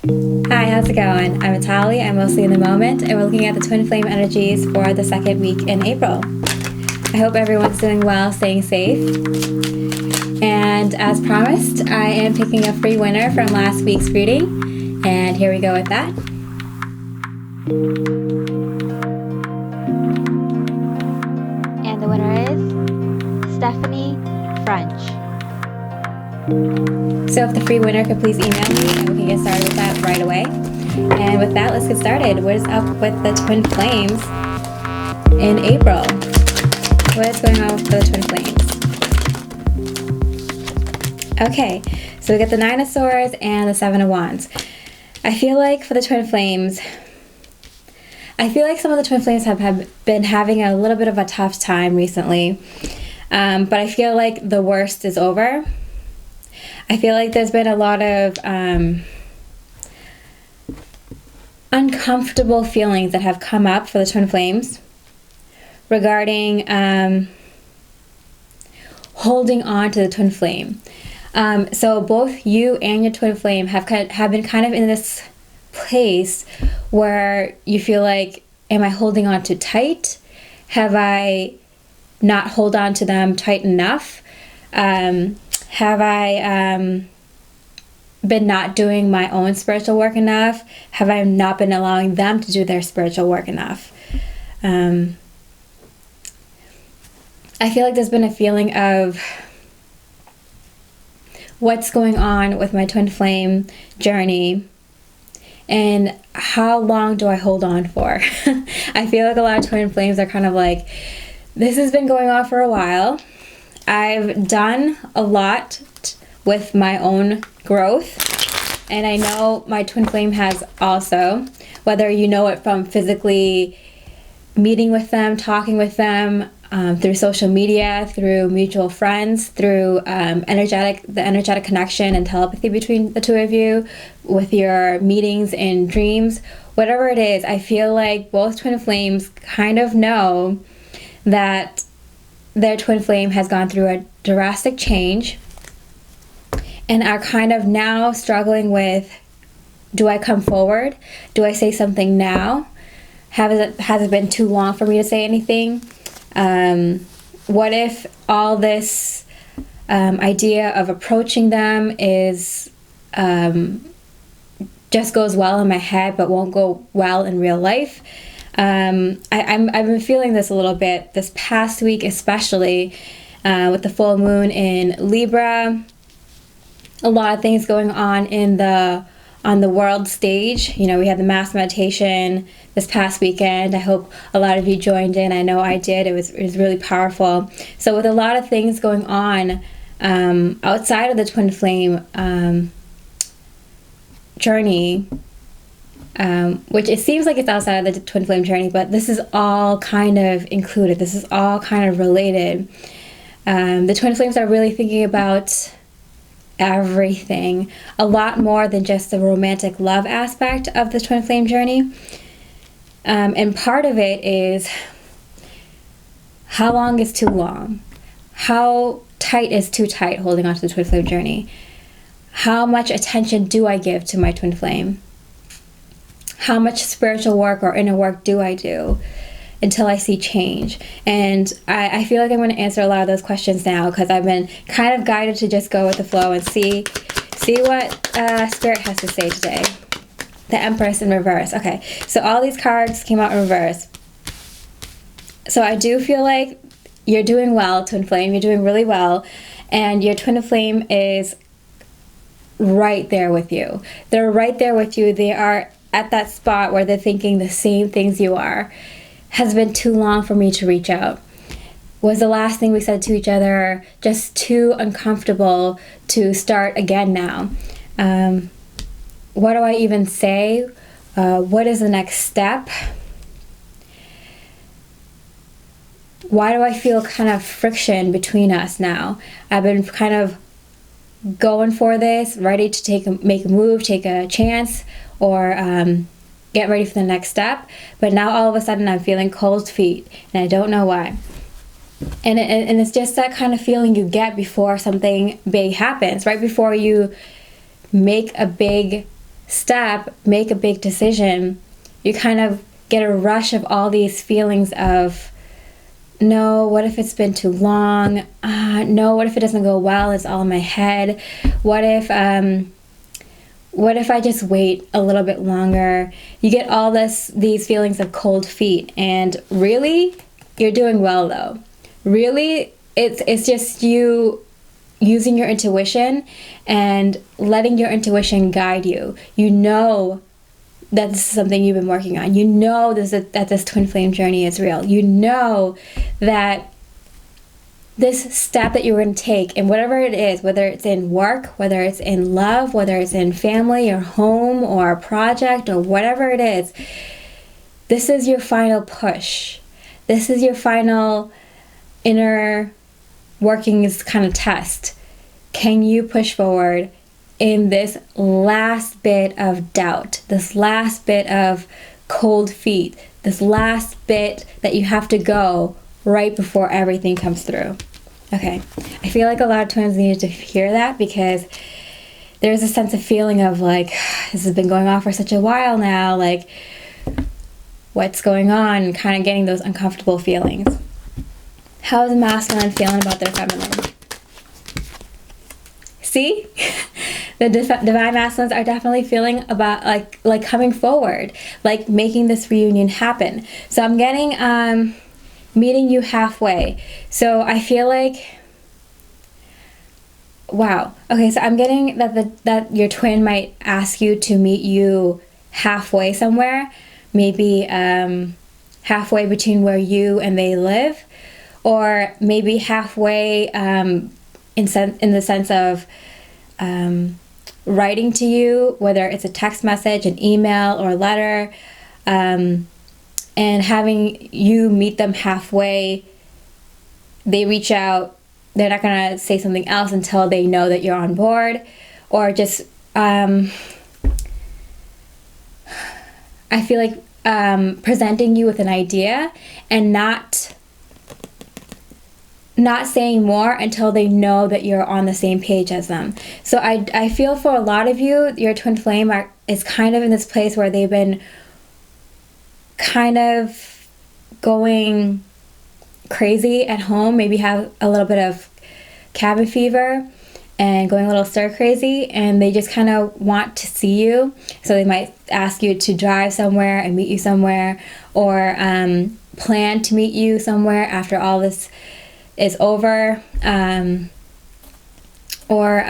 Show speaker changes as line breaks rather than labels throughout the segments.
Hi, how's it going? I'm Mitali. I'm mostly in the moment, and we're looking at the twin flame energies for the second week in April. I hope everyone's doing well, staying safe. And as promised, I am picking a free winner from last week's reading, and here we go with that.
And the winner is Stephanie French.
So if the free winner could please email me, and we can get started with that right away. And with that, let's get started. What is up with the twin flames in April? What is going on with the twin flames? Okay, so we got the Nine of Swords and the Seven of Wands. I feel like for the twin flames, I feel like some of the twin flames have been having a little bit of a tough time recently, but I feel like the worst is over. I feel like there's been a lot of uncomfortable feelings that have come up for the twin flames regarding holding on to the twin flame. So both you and your twin flame have been kind of in this place where you feel like, am I holding on too tight? Have I not hold on to them tight enough? Have I been not doing my own spiritual work enough? Have I not been allowing them to do their spiritual work enough? I feel like there's been a feeling of what's going on with my twin flame journey and how long do I hold on for? I feel like a lot of twin flames are kind of like, this has been going on for a while. I've done a lot with my own growth, and I know my twin flame has also, whether you know it from physically meeting with them, talking with them, through social media, through mutual friends, through the energetic connection and telepathy between the two of you, with your meetings and dreams, whatever it is. I feel like both twin flames kind of know that their twin flame has gone through a drastic change and are kind of now struggling with, do I come forward? Do I say something now? Has it been too long for me to say anything? What if all this idea of approaching them is just goes well in my head but won't go well in real life? I've been feeling this a little bit this past week, especially with the full moon in Libra. A lot of things going on on the world stage. You know, we had the mass meditation this past weekend. I hope a lot of you joined in. I know I did. It was really powerful. So with a lot of things going on outside of the twin flame journey, which it seems like it's outside of the twin flame journey, but this is all kind of included. This is all kind of related. The twin flames are really thinking about everything, a lot more than just the romantic love aspect of the twin flame journey. And part of it is, how long is too long? How tight is too tight holding on to the twin flame journey? How much attention do I give to my twin flame? How much spiritual work or inner work do I do until I see change? And I feel like I'm going to answer a lot of those questions now, because I've been kind of guided to just go with the flow and see what Spirit has to say today. The Empress in reverse. Okay, so all these cards came out in reverse. So I do feel like you're doing well, twin flame. You're doing really well. And your twin flame is right there with you. They're right there with you. They are at that spot where they're thinking the same things you are. Has been too long for me to reach out. Was the last thing we said to each other just too uncomfortable to start again now? What do I even say? What is the next step? Why do I feel kind of friction between us now? I've been kind of going for this, ready to make a move, take a chance, or get ready for the next step. But now all of a sudden I'm feeling cold feet, and I don't know why. And it's just that kind of feeling you get before something big happens, right before you make a big step, make a big decision, you kind of get a rush of all these feelings of, no, what if it's been too long? No, what if it doesn't go well? It's all in my head. What if I just wait a little bit longer? You get all these feelings of cold feet, and really, you're doing well though. Really, it's just you using your intuition and letting your intuition guide you. You know that this is something you've been working on. You know that this twin flame journey is real. You know that this step that you're going to take, and whatever it is, whether it's in work, whether it's in love, whether it's in family or home or a project or whatever it is, this is your final push. This is your final inner workings kind of test. Can you push forward in this last bit of doubt, this last bit of cold feet, this last bit that you have to go right before everything comes through? Okay, I feel like a lot of twins needed to hear that, because there's a sense of feeling of like, this has been going on for such a while now, like, what's going on, and kind of getting those uncomfortable feelings. How is the masculine feeling about their feminine? See? The divine masculines are definitely feeling about like coming forward, like making this reunion happen. So I'm getting meeting you halfway. So I feel like, wow. Okay, so I'm getting that your twin might ask you to meet you halfway somewhere, maybe halfway between where you and they live, or maybe halfway in the sense of writing to you, whether it's a text message, an email, or a letter, and having you meet them halfway. They reach out, they're not going to say something else until they know that you're on board, or just I feel like presenting you with an idea and not saying more until they know that you're on the same page as them. So I feel for a lot of you, your twin flame is kind of in this place where they've been kind of going crazy at home, maybe have a little bit of cabin fever and going a little stir crazy, and they just kind of want to see you. So they might ask you to drive somewhere and meet you somewhere, or plan to meet you somewhere after all this is over, or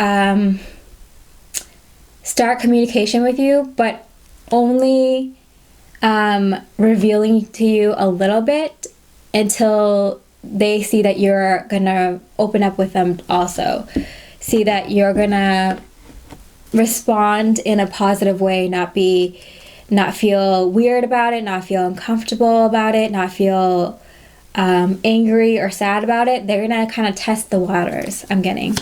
start communication with you, but only revealing to you a little bit until they see that you're gonna open up with them also. See that you're gonna respond in a positive way, not feel weird about it, not feel uncomfortable about it, not feel angry or sad about it. They're gonna kind of test the waters. I'm getting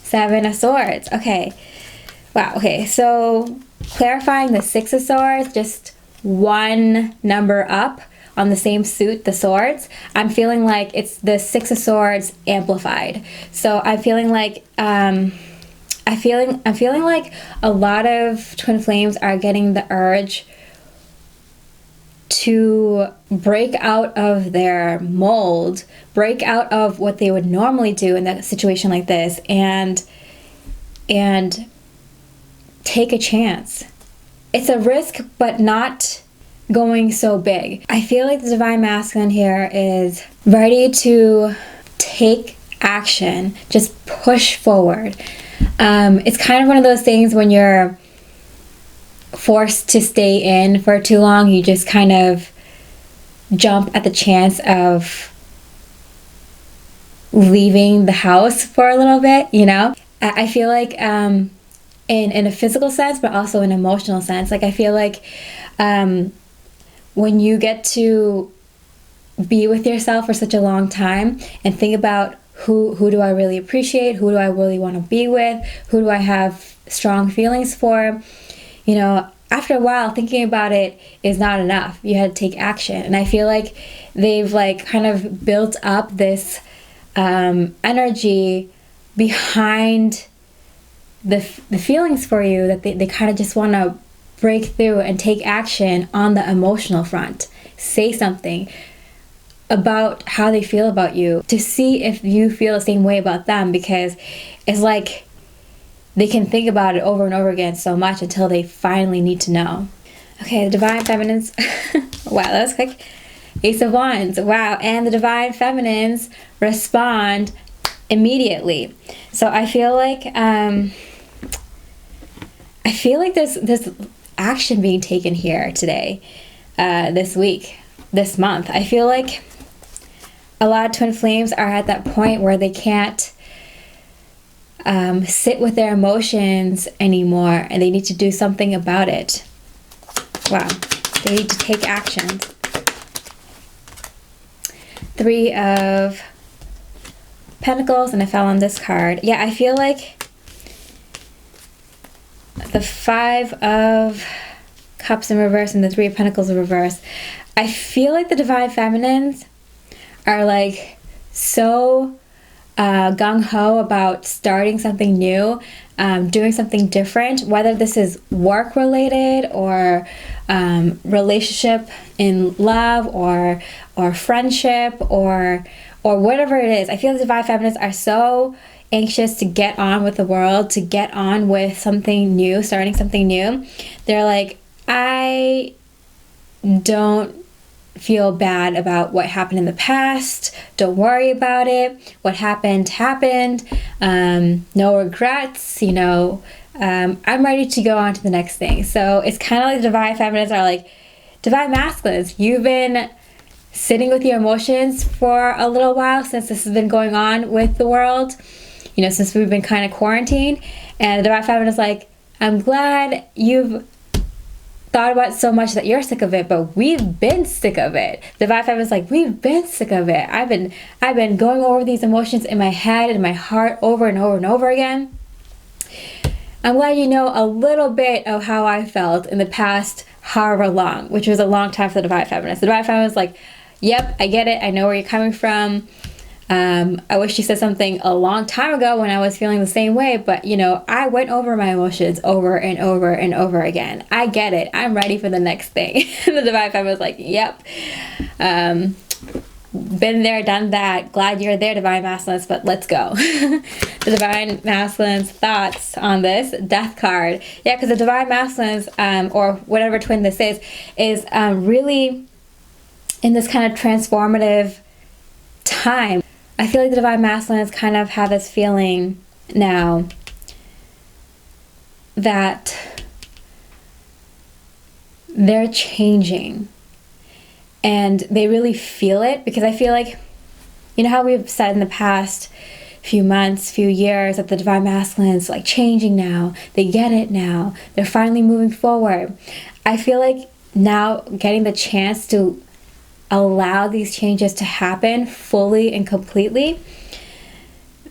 Seven of Swords. Okay, wow. Okay, so clarifying the Six of Swords, just one number up on the same suit, the swords. I'm feeling like it's the Six of Swords amplified. So I'm feeling like I'm feeling like a lot of twin flames are getting the urge to break out of their mold, break out of what they would normally do in that situation like this, and take a chance. It's a risk, but not going so big. I feel like the divine masculine here is ready to take action, just push forward. It's kind of one of those things when you're forced to stay in for too long, you just kind of jump at the chance of leaving the house for a little bit, you know? I feel like in a physical sense, but also in an emotional sense. Like I feel like when you get to be with yourself for such a long time and think about who do I really appreciate, who do I really want to be with, who do I have strong feelings for, you know, after a while thinking about it is not enough. You had to take action. And I feel like they've like kind of built up this energy behind the feelings for you that they kind of just want to break through and take action on the emotional front. Say something about how they feel about you to see if you feel the same way about them, because it's like they can think about it over and over again so much until they finally need to know. Okay, the Divine Feminines. Wow, that was quick. Ace of Wands. Wow, and the Divine Feminines respond immediately. So I feel like there's action being taken here today, this week, this month. I feel like a lot of twin flames are at that point where they can't sit with their emotions anymore, and they need to do something about it. Wow, they need to take action. Three of Pentacles, and I fell on this card. Yeah, I feel like the Five of Cups in reverse and the Three of Pentacles in reverse. I feel like the Divine Feminines are like so gung-ho about starting something new, doing something different, whether this is work related or relationship in love or friendship or whatever it is. I feel the Divine Feminines are so anxious to get on with the world, to get on with something new, starting something new. They're like, I don't feel bad about what happened in the past. Don't worry about it. What happened happened. No regrets. I'm ready to go on to the next thing. So it's kind of like the Divine Feminines are like Divine Masculines. You've been sitting with your emotions for a little while since this has been going on with the world. Since we've been kind of quarantined. And the Divine Feminine is like, I'm glad you've thought about it so much that you're sick of it, but we've been sick of it. The Divine Feminine is like, we've been sick of it. I've been going over these emotions in my head and my heart over and over and over again. I'm glad you know a little bit of how I felt in the past however long, which was a long time for the Divine Feminine. The Divine Feminine is like, yep, I get it. I know where you're coming from. I wish you said something a long time ago when I was feeling the same way, but I went over my emotions over and over and over again. I get it. I'm ready for the next thing. The Divine Feminine was like, yep. Been there, done that. Glad you're there, Divine Masculines, but let's go. The Divine Masculines' thoughts on this Death card. Yeah, because the Divine Masculines, or whatever twin this is really in this kind of transformative time. I feel like the Divine Masculines kind of have this feeling now that they're changing, and they really feel it, because I feel like, how we've said in the past few months, few years, that the Divine Masculines like changing now, they get it now, they're finally moving forward. I feel like now getting the chance to allow these changes to happen fully and completely,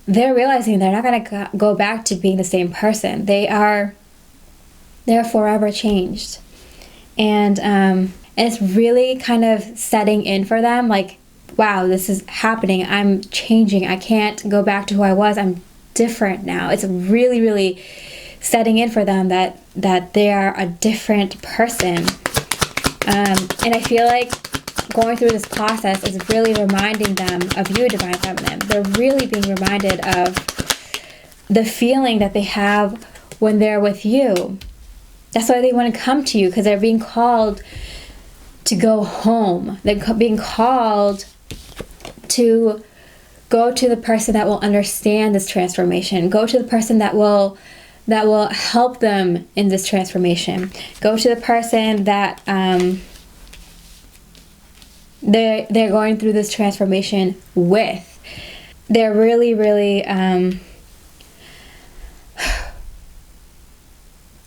they're realizing they're not going to go back to being the same person. They're forever changed. And it's really kind of setting in for them, like, wow, this is happening. I'm changing. I can't go back to who I was. I'm different now. It's really, really setting in for them that they are a different person. And I feel like going through this process is really reminding them of you, Divine Feminine. They're really being reminded of the feeling that they have when they're with you. That's why they want to come to you, because they're being called to go home. They're being called to go to the person that will understand this transformation. Go to the person that will help them in this transformation. Go to the person that they're going through this transformation with. They're really, really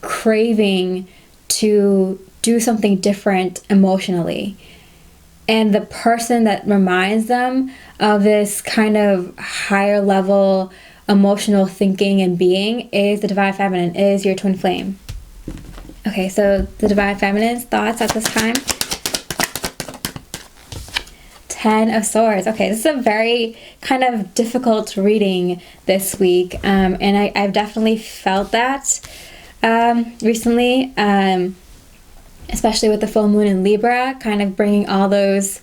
craving to do something different emotionally. And the person that reminds them of this kind of higher level emotional thinking and being is the Divine Feminine, is your twin flame. Okay, so the Divine Feminine's thoughts at this time. Ten of Swords. Okay, this is a very kind of difficult reading this week, and I've definitely felt that recently, especially with the full moon in Libra, kind of bringing all those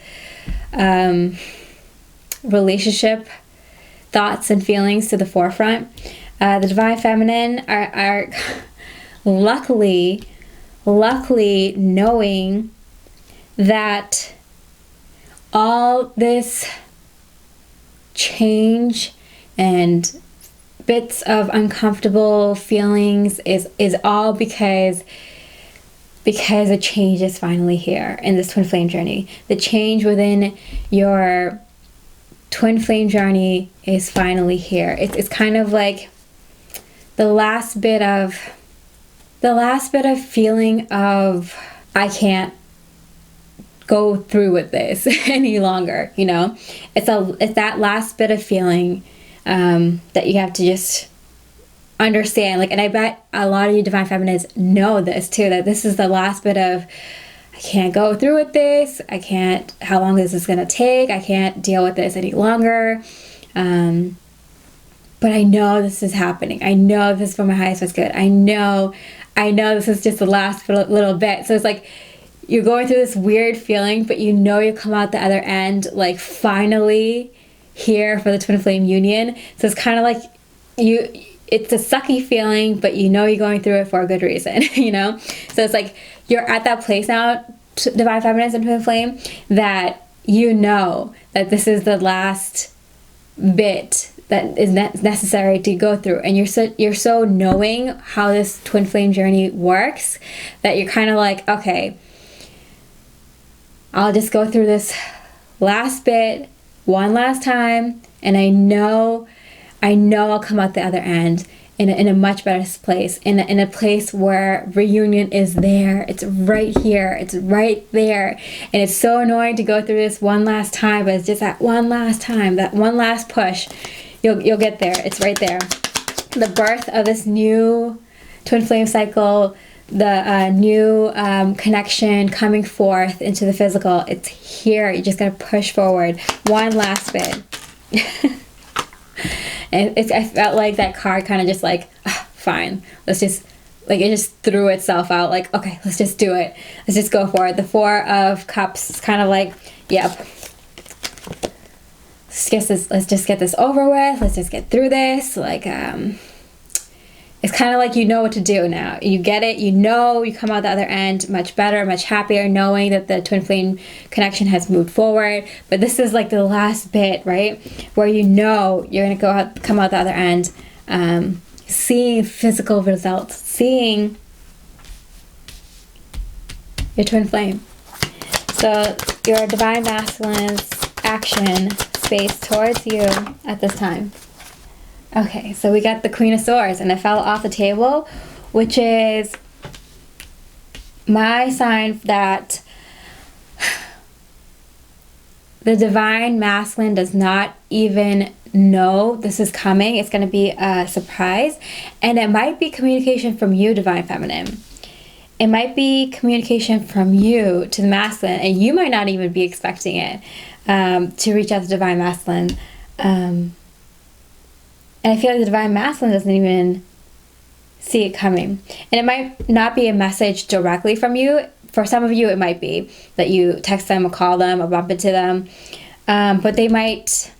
relationship thoughts and feelings to the forefront. The Divine Feminine are luckily knowing that all this change and bits of uncomfortable feelings is all because the change is finally here in this twin flame journey. The change within your twin flame journey is finally here. It's kind of like the last bit of feeling of, I can't go through with this any longer, you know? It's that last bit of feeling that you have to just understand. Like, and I bet a lot of you Divine Feminines know this too, that this is the last bit of, I can't go through with this. I can't, how long is this going to take? I can't deal with this any longer. But I know this is happening. I know this is for my highest was good. I know this is just the last little bit. So it's like, you're going through this weird feeling, but you know you come out the other end, like, finally here for the twin flame union. So it's kind of like it's a sucky feeling, but you know you're going through it for a good reason, you know? So it's like, you're at that place now, Divine Feminines and twin flame, that you know that this is the last bit that is necessary to go through, and you're so knowing how this twin flame journey works that you're kind of like, okay, I'll just go through this last bit one last time, and I know I'll come out the other end in a much better place, in a place where reunion is there. It's right here. It's right there. And it's so annoying to go through this one last time, but it's just that one last time, that one last push. You'll get there. It's right there. The birth of this new twin flame cycle, the new connection coming forth into the physical. It's here. You just gotta push forward. One last bit. And I felt like that card kind of just like, fine, let's just, like, it just threw itself out, like, okay, let's just do it. Let's just go for it. The Four of Cups is kind of like, yep, let's just get this over with. Let's just get through this. Like, it's kind of like, you know what to do now. You get it. You know, you come out the other end much better, much happier, knowing that the twin flame connection has moved forward. But this is like the last bit, right? Where you know you're going to come out the other end, seeing physical results, seeing your twin flame. So your Divine Masculine's action space towards you at this time. Okay, so we got the Queen of Swords, and it fell off the table, which is my sign that the Divine Masculine does not even know this is coming. It's going to be a surprise, and it might be communication from you, Divine Feminine. It might be communication from you to the Masculine, and you might not even be expecting it, to reach out to Divine Masculine. And I feel like the Divine Masculine doesn't even see it coming. And it might not be a message directly from you. For some of you, it might be that you text them or call them or bump into them. But they might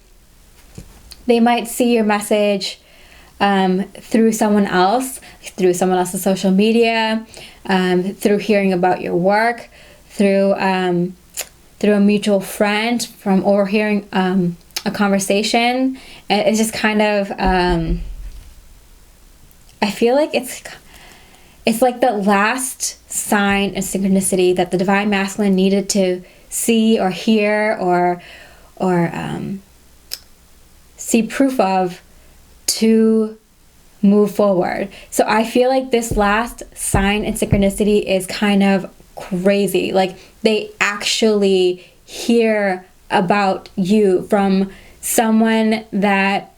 see your message through someone else's social media, through hearing about your work, through a mutual friend, from overhearing a conversation. It's just kind of, I feel like it's like the last sign of synchronicity that the Divine Masculine needed to see or hear or see proof of to move forward. So I feel like this last sign in synchronicity is kind of crazy. Like, they actually hear about you from someone that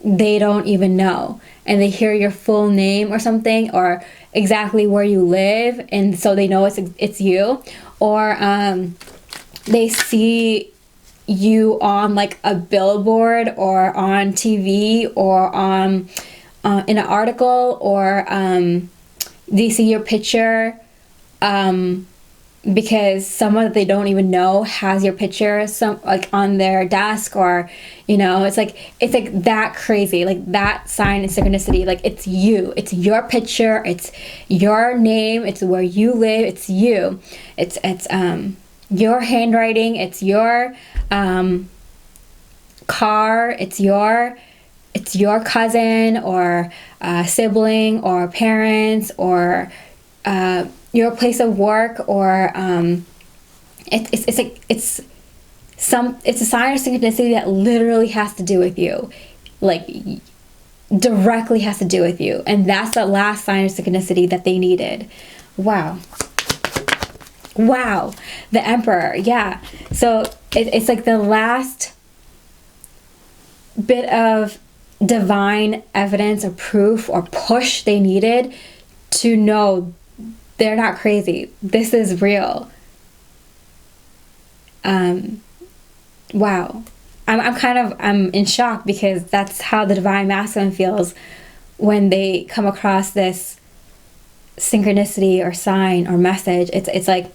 they don't even know, and they hear your full name or something, or exactly where you live, and so they know it's you. Or they see you on like a billboard or on TV or on in an article, or they see your picture because someone that they don't even know has your picture like on their desk, or it's like that crazy, like that sign and synchronicity. Like it's you, it's your picture, it's your name, it's where you live, it's you, it's your handwriting, it's your car, it's your cousin or sibling or parents, or your place of work, or it's a sign of synchronicity that literally has to do with you, like directly has to do with you, and that's the last sign of synchronicity that they needed. Wow, the Emperor. Yeah, so it's like the last bit of divine evidence or proof or push they needed to know they're not crazy. This is real. Wow. I'm in shock, because that's how the divine masculine feels when they come across this synchronicity or sign or message. It's like,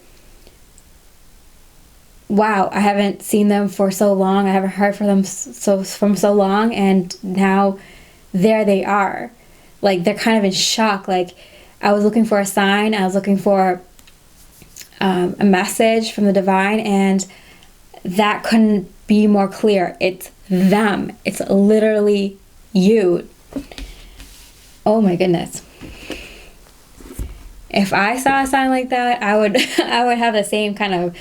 wow, I haven't seen them for so long. I haven't heard from them from so long, and now there they are. Like, they're kind of in shock. Like, I was looking for a sign, I was looking for a message from the divine, and that couldn't be more clear. It's them. It's literally you. Oh my goodness. If I saw a sign like that, I would have the same kind of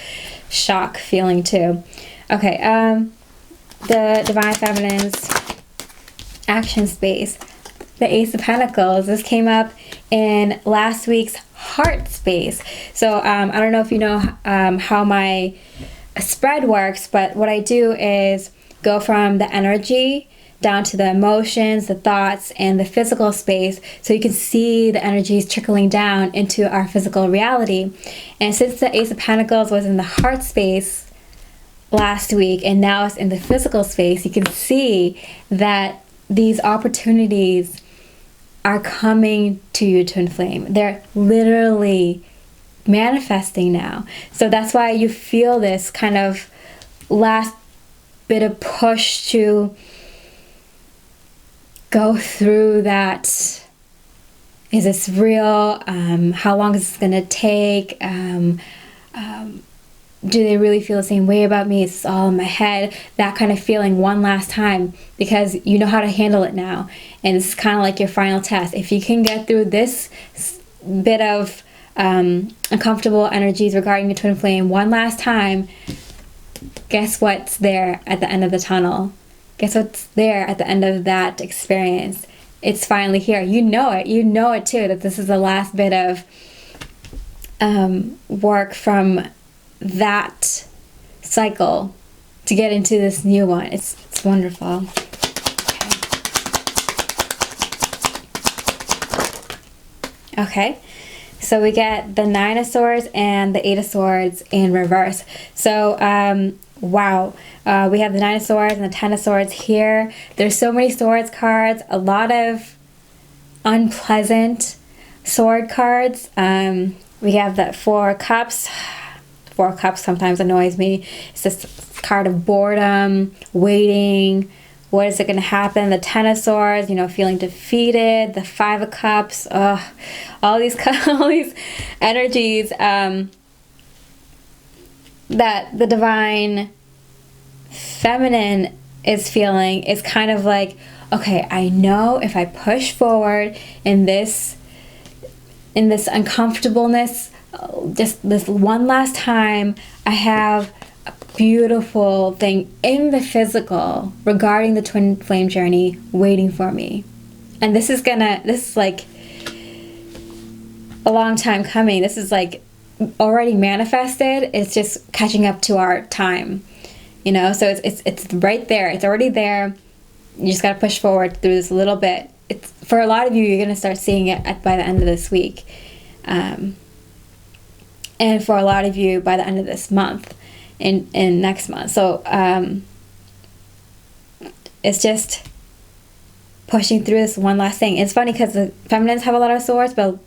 shock feeling too. Okay, the Divine Feminine's action space. The Ace of Pentacles. This came up in last week's heart space. So I don't know if you know how my spread works, but what I do is go from the energy down to the emotions, the thoughts, and the physical space, so you can see the energies trickling down into our physical reality. And since the Ace of Pentacles was in the heart space last week, and now it's in the physical space, you can see that these opportunities are coming to you, Twin Flame. They're literally manifesting now. So that's why you feel this kind of last bit of push to go through that. Is this real? How long is this going to take? Do they really feel the same way about me? It's all in my head. That kind of feeling one last time, because you know how to handle it now. And it's kind of like your final test. If you can get through this bit of uncomfortable energies regarding the Twin Flame one last time, guess what's there at the end of the tunnel? Guess what's there at the end of that experience? It's finally here. You know it. You know it too, that this is the last bit of work from that cycle to get into this new one. It's wonderful. Okay. So we get the Nine of Swords and the Eight of Swords in reverse. So, wow. We have the Nine of Swords and the Ten of Swords here. There's so many swords cards, a lot of unpleasant sword cards. We have the Four of Cups. Four of Cups sometimes annoys me. It's this card of boredom, waiting. What is it going to happen? The Ten of Swords, feeling defeated. The Five of Cups. All these energies that the Divine Feminine is feeling is kind of like, okay, I know if I push forward in this uncomfortableness, just this one last time, I have a beautiful thing in the physical regarding the Twin Flame journey waiting for me. And this is like a long time coming. This is like already manifested. It's just catching up to our time, so it's right there. It's already there. You just got to push forward through this a little bit. It's, for a lot of you, you're going to start seeing it by the end of this week. And for a lot of you, by the end of this month. in next month. So it's just pushing through this one last thing. It's funny because the feminines have a lot of swords, but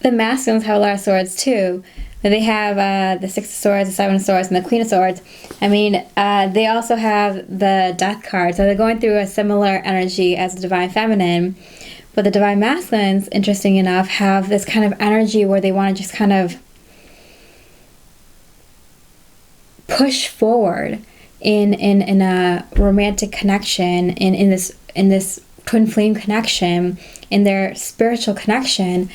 the masculines have a lot of swords too. They have the Six of Swords, the Seven of Swords, and the Queen of Swords. I mean, they also have the Death card, so they're going through a similar energy as the Divine Feminine. But the Divine Masculines, interesting enough, have this kind of energy where they want to just kind of push forward in a romantic connection, in this twin flame connection, in their spiritual connection,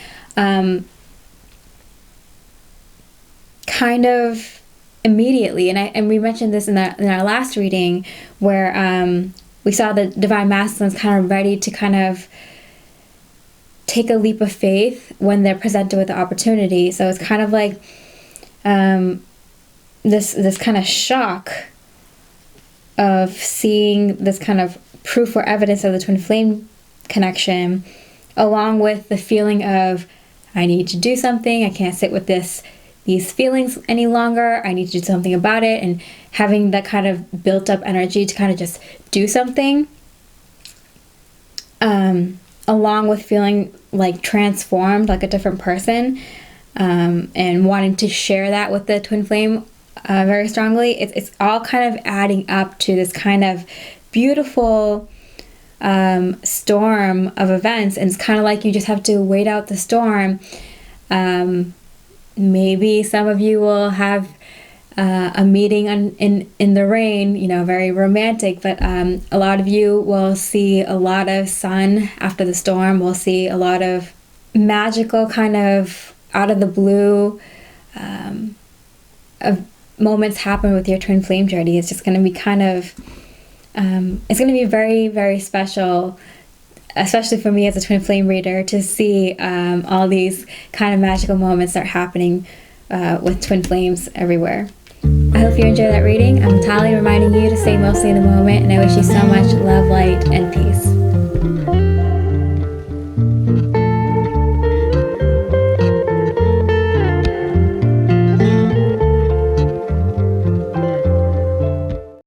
kind of immediately. And we mentioned this in our last reading, where we saw the Divine Masculines kind of ready to kind of take a leap of faith when they're presented with the opportunity. So it's kind of like this kind of shock of seeing this kind of proof or evidence of the twin flame connection, along with the feeling of, I need to do something, I can't sit with these feelings any longer, I need to do something about it, and having that kind of built up energy to kind of just do something, along with feeling like transformed, like a different person, and wanting to share that with the twin flame very strongly. It's all kind of adding up to this kind of beautiful storm of events, and it's kind of like you just have to wait out the storm. Maybe some of you will have a meeting in the rain, very romantic, but a lot of you will see a lot of sun after the storm. We'll see a lot of magical kind of out of the blue of moments happen with your twin flame journey. It's just going to be kind of it's going to be very, very special, especially for me as a twin flame reader, to see all these kind of magical moments start happening with twin flames everywhere. I hope you enjoyed that reading. I'm Mitali, reminding you to stay mostly in the moment, and I wish you so much love, light, and peace.